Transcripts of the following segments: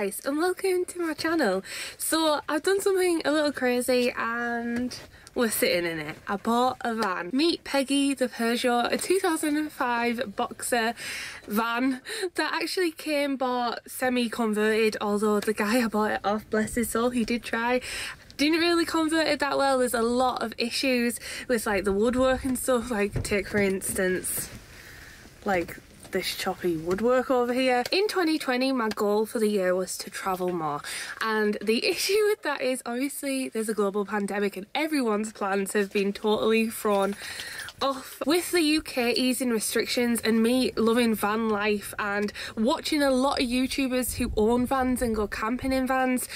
guys and welcome to my channel. So I've done something a little crazy and we're sitting in it. I bought a van. Meet Peggy the Peugeot, a 2005 Boxer van that actually came bought semi-converted, although the guy I bought it off, bless his soul, he did try. Didn't really convert it that well. There's a lot of issues with like the woodwork and stuff. Like take for instance like this choppy woodwork over here. In 2020 my goal for the year was to travel more, and the issue with that is obviously there's a global pandemic and everyone's plans have been totally thrown off. With the UK easing restrictions and me loving van life and watching a lot of YouTubers who own vans and go camping in vans,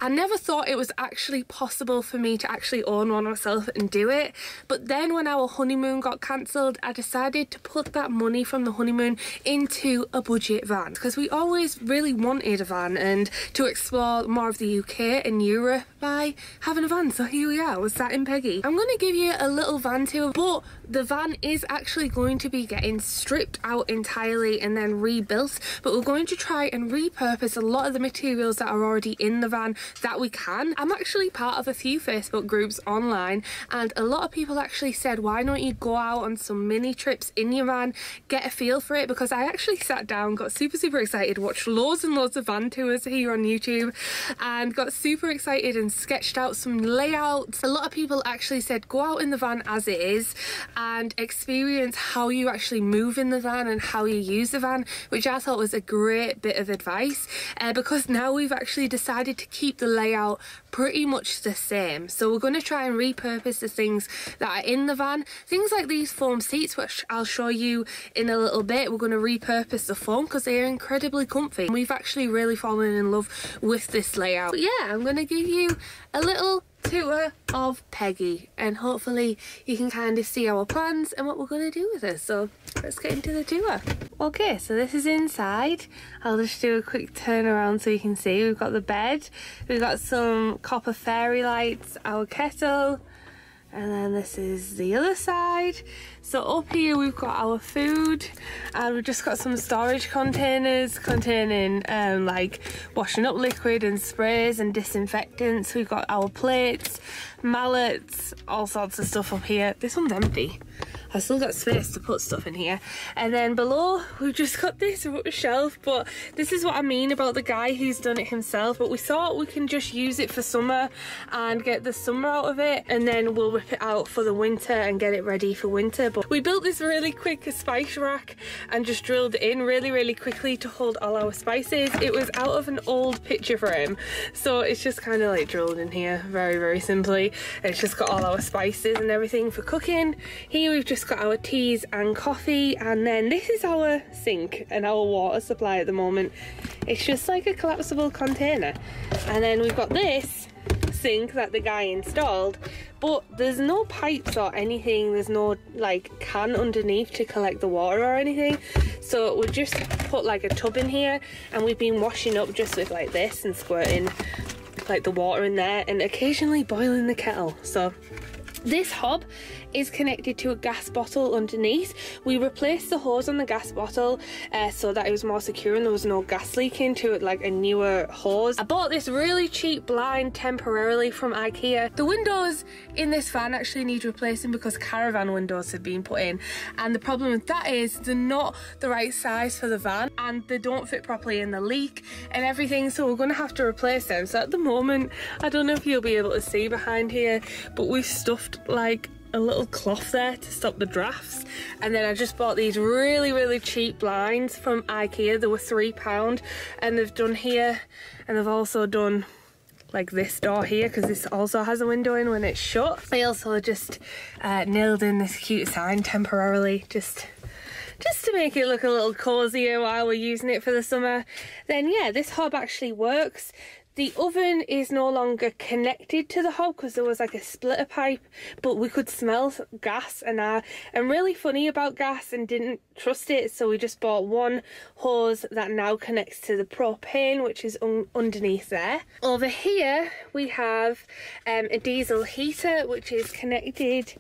I never thought it was actually possible for me to actually own one myself and do it. But then when our honeymoon got cancelled, I decided to put that money from the honeymoon into a budget van, because we always really wanted a van and to explore more of the UK and Europe by having a van. So here we are, we're sat in Peggy. I'm going to give you a little van tour, but the van is actually going to be getting stripped out entirely and then rebuilt, but we're going to try and repurpose a lot of the materials that are already in the van that we can. I'm actually part of a few Facebook groups online, and a lot of people actually said, why don't you go out on some mini trips in your van, get a feel for it, because I actually sat down, got super excited, watched loads and loads of van tours here on YouTube and got super excited and sketched out some layouts. A lot of people actually said go out in the van as it is and experience how you actually move in the van and how you use the van, which I thought was a great bit of advice, because now we've actually decided to keep the layout pretty much the same. So we're going to try and repurpose the things that are in the van. Things like these foam seats, which I'll show you in a little bit, we're going to repurpose the foam because they are incredibly comfy. We've actually really fallen in love with this layout. But yeah, I'm going to give you a little tour of Peggy and hopefully you can kind of see our plans and what we're going to do with it. So let's get into the tour. Okay, so this is inside. I'll just do a quick turn around so you can see. We've got the bed, we've got some copper fairy lights, our kettle, and then this is the other side. So up here we've got our food, and we've just got some storage containers containing like washing up liquid and sprays and disinfectants. We've got our plates, mallets, all sorts of stuff up here. This one's empty. I've still got space to put stuff in here. And then below we've just got this shelf, but this is what I mean about the guy who's done it himself. But we thought we can just use it for summer and get the summer out of it, and then we'll rip it out for the winter and get it ready for winter. But we built this really quick spice rack and just drilled it in really quickly to hold all our spices. It was out of an old picture frame, so it's just kind of like drilled in here very simply. It's just got all our spices and everything for cooking. Here we've just got our teas and coffee, and then this is our sink and our water supply at the moment. It's just like a collapsible container. And then we've got this sink that the guy installed, but there's no pipes or anything. There's no like can underneath to collect the water or anything, so we just put like a tub in here, and we've been washing up just with like this and squirting like the water in there and occasionally boiling the kettle. So this hob is connected to a gas bottle underneath. We replaced the hose on the gas bottle so that it was more secure and there was no gas leaking to it, like a newer hose. I bought this really cheap blind temporarily from IKEA. The windows in this van actually need replacing because caravan windows have been put in, and the problem with that is they're not the right size for the van and they don't fit properly in the leak and everything, so we're going to have to replace them. So at the moment, I don't know if you'll be able to see behind here, but we've stuffed like a little cloth there to stop the drafts. And then I just bought these really cheap blinds from IKEA. They were £3, and they've done here, and they've also done like this door here because this also has a window in when it's shut. I also just nailed in this cute sign temporarily just to make it look a little cozier while we're using it for the summer. Then yeah, this hob actually works. The oven is no longer connected to the hob because there was like a splitter pipe, but we could smell gas, and I'm really funny about gas and didn't trust it, so we just bought one hose that now connects to the propane, which is underneath there. Over here we have a diesel heater which is connected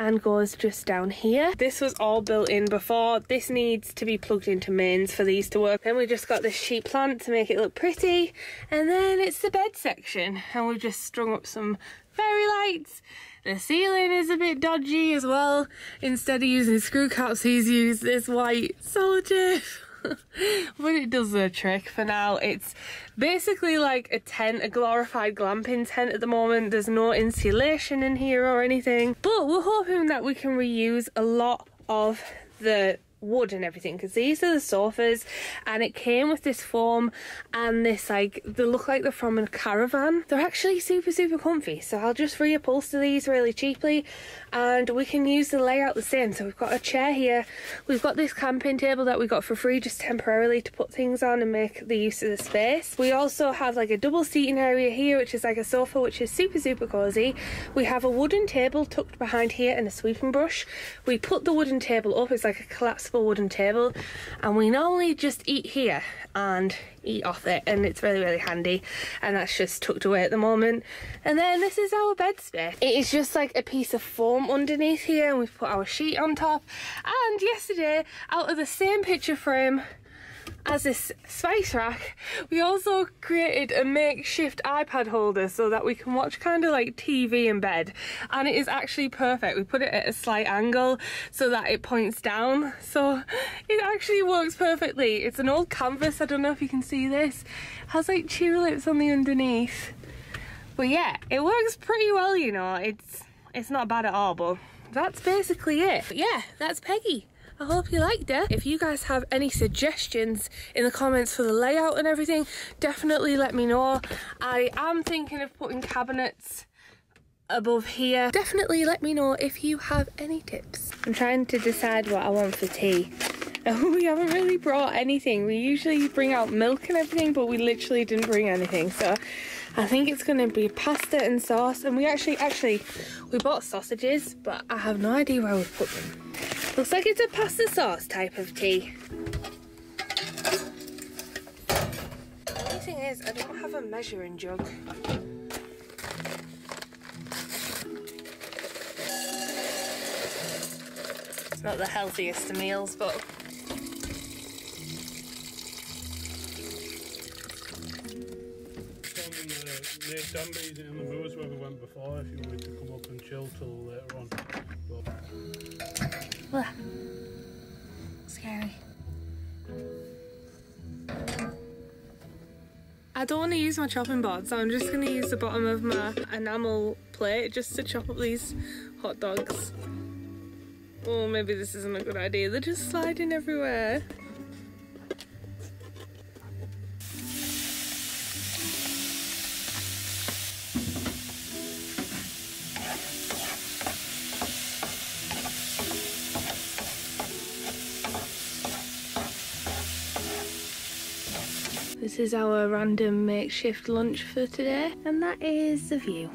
and goes just down here. This was all built in before. This needs to be plugged into mains for these to work. Then we just got this sheet plant to make it look pretty, and then it's the bed section, and we've just strung up some fairy lights. The ceiling is a bit dodgy as well. Instead of using screw caps, he's used this white sellotape. But it does the trick for now. It's basically like a tent, a glorified glamping tent at the moment. There's no insulation in here or anything, but we're hoping that we can reuse a lot of the wood and everything, because these are the sofas, and it came with this foam and this, like, they look like they're from a caravan. They're actually super comfy, so I'll just reupholster these really cheaply and we can use the layout the same. So we've got a chair here, we've got this camping table that we got for free just temporarily to put things on and make the use of the space. We also have like a double seating area here, which is like a sofa, which is super cozy. We have a wooden table tucked behind here and a sweeping brush. We put the wooden table up, it's like a collapsible wooden table, and we normally just eat here and eat off it, and it's really handy, and that's just tucked away at the moment. And then this is our bed space. It is just like a piece of foam underneath here, and we've put our sheet on top. And yesterday, out of the same picture frame as this spice rack, we also created a makeshift iPad holder so that we can watch kind of like TV in bed, and it is actually perfect. We put it at a slight angle so that it points down, so it actually works perfectly. It's an old canvas, I don't know if you can see this, it has like tulips on the underneath, but yeah, it works pretty well, you know. It's not bad at all, but that's basically it. But yeah, that's Peggy. I hope you liked it. If you guys have any suggestions in the comments for the layout and everything, definitely let me know. I am thinking of putting cabinets above here. Definitely let me know if you have any tips. I'm trying to decide what I want for tea. We haven't really brought anything. We usually bring out milk and everything, but we literally didn't bring anything. So I think it's going to be pasta and sauce. And we actually we bought sausages, but I have no idea where we put them. Looks like it's a pasta sauce type of tea. The only thing is, I don't have a measuring jug. It's not the healthiest of meals, but Lake Danby's in the moors where we went before, if you wanted to come up and chill till later on. Ugh. Scary. I don't want to use my chopping board, so I'm just going to use the bottom of my enamel plate just to chop up these hot dogs. Oh, maybe this isn't a good idea. They're just sliding everywhere. This is our random makeshift lunch for today, and that is the view.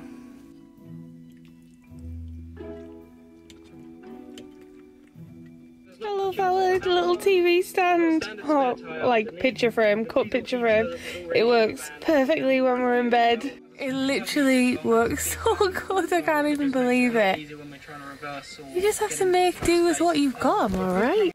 I love our little TV stand. Oh, like picture frame, cut picture frame. It works perfectly when we're in bed. It literally works so good, I can't even believe it. You just have to make do with what you've got, am I right?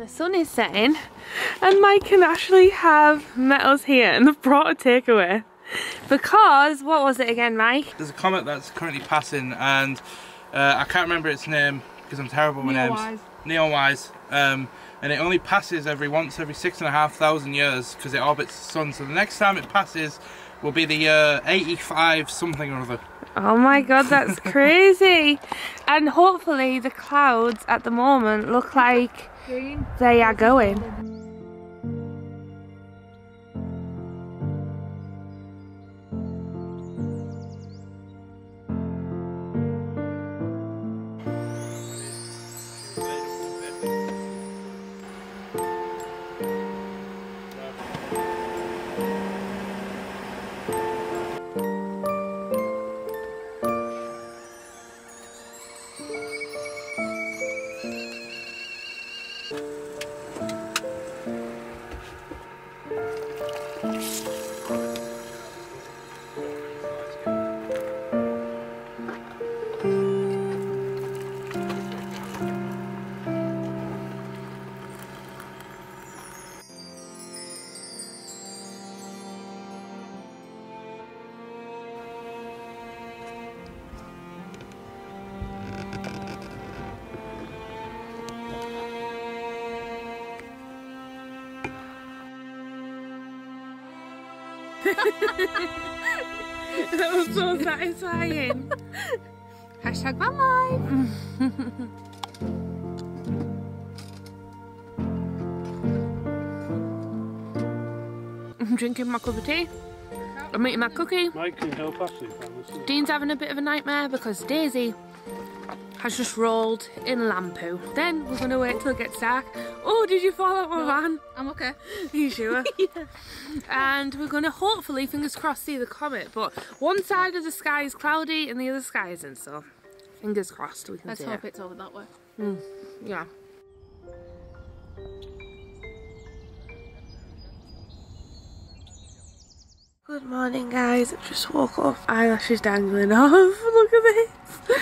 The sun is setting and Mike can actually have met us here and they've brought a takeaway. Because, what was it again, Mike? There's a comet that's currently passing and I can't remember its name because I'm terrible with names. Neowise. And it only passes every 6,500 years because it orbits the sun. So the next time it passes will be the year 85 something or other. Oh my god, that's crazy. And hopefully the clouds at the moment look like they are going. That was so satisfying. Hashtag van life. I'm drinking my cup of tea. I'm eating my cookie. Mike can help us if Dean's having a bit of a nightmare because Daisy has just rolled in Lampu. Then we're going to wait till it gets dark. Oh, did you fall out my van? I'm okay. Are you sure? Yeah. And we're going to hopefully, fingers crossed, see the comet. But one side of the sky is cloudy and the other sky isn't, so fingers crossed we can Let's see hope it. it's over that way. Yeah. Good morning, guys. I just woke up. Eyelashes dangling off. Look at this.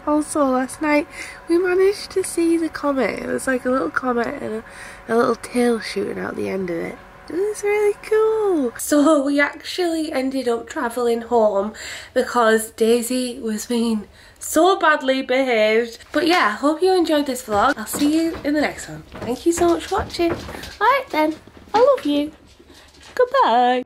Also, last night we managed to see the comet. It was like a little comet and a little tail shooting out the end of it. It was really cool. So we actually ended up travelling home because Daisy was being so badly behaved. But yeah, hope you enjoyed this vlog. I'll see you in the next one. Thank you so much for watching. Alright then, I love you. Goodbye.